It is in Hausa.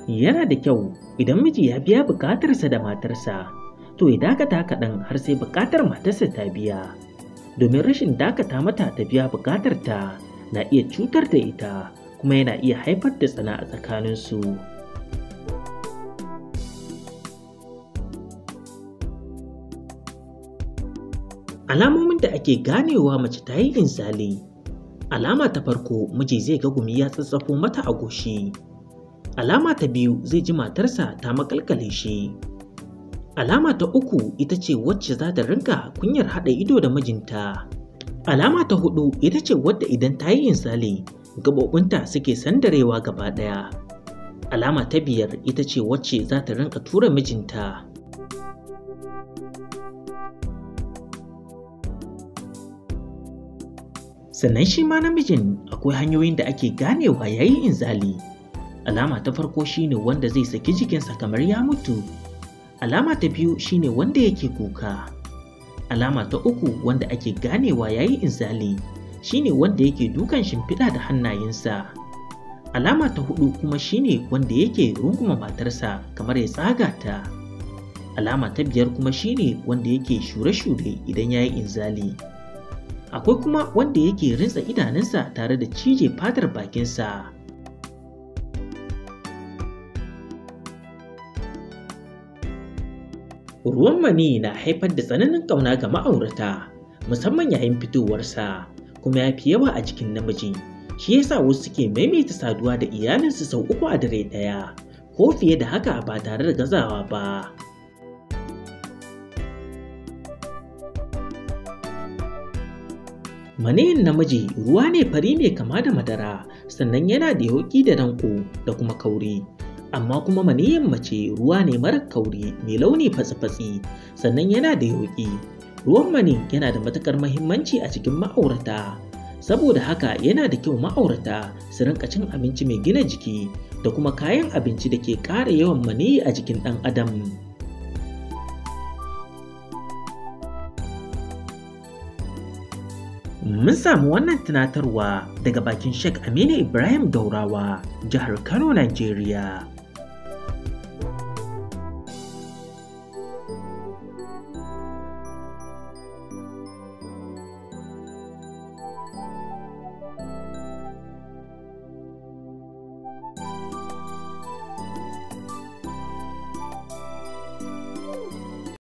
Yana da kyau idan miji ya biya buƙatarsa da matarsa, to ya dakata kaɗan har sai buƙatar matarsa ta biya. Domin rashin dakata mata ta biya buƙatarta na iya cutar da ita kuma yana iya haifar da tsana a tsakaninsu. Alamomin da ake ganewa mace ta yi inzali. Alama ta farko, miji zai ga gumi ya tsatsafo mata a goshi. Alama ta biyu, zai ji matarsa ta makalkale shi. Alama ta uku ita ce wacce za ta rinka kunyar haɗa ido da mijinta. Alama ta huɗu ita ce wadda idan ta yi inzali, gaɓoɓinta suke sandarewa gaba ɗaya. Alama ta biyar ita ce wacce za ta rinka tura mijinta. Sannan shi ma namijin akwai hanyoyin da ake ganewa ya yi inzali. Alama ta farko shine wanda zai saki jikinsa kamar ya mutu. Alama ta biyu shine wanda yake kuka. Alama ta uku wanda ake ganewa ya yi inzali shine wanda yake dukan shimfiɗa da hannayensa. Alama ta huɗu kuma shine wanda yake runguma matarsa kamar ya tsaga ta. Alama ta biyar kuma shine wanda yake shure-shure idan ya yi inzali. Akwai kuma wanda yake rintsa idanunsa tare da cije fatar bakinsa. Ruwan maniyyi na haifar da tsananin ƙauna ga ma'aurata, musamman yayin fitowarsa, kuma ya fi yawa a jikin namiji. Shi yasa wasu suke maimaita saduwa da iyalinsu sau 3 a dare ɗaya, ko fiye da haka ba tare da gazawa ba. Maniyyin namiji ruwa ne fari mai kama da madara, sannan yana da yauƙi da danƙo da kuma kauri. Amma kuma maniyyin mace ruwa ne mara kauri mai launi fatsi-fatsi, sannan yana da yauƙi. Ruwan maniyyi yana da matuƙar muhimmanci a cikin ma'aurata. Saboda haka yana da kyau ma'aurata su rinka cin abinci mai gina jiki da kuma kayan abinci da ke ƙara yawan maniyyi a jikin ɗan adam. Mun samu wannan tunatarwa daga bakin Sheikh Aminu Ibrahim Daurawa, jihar Kano, Najeriya.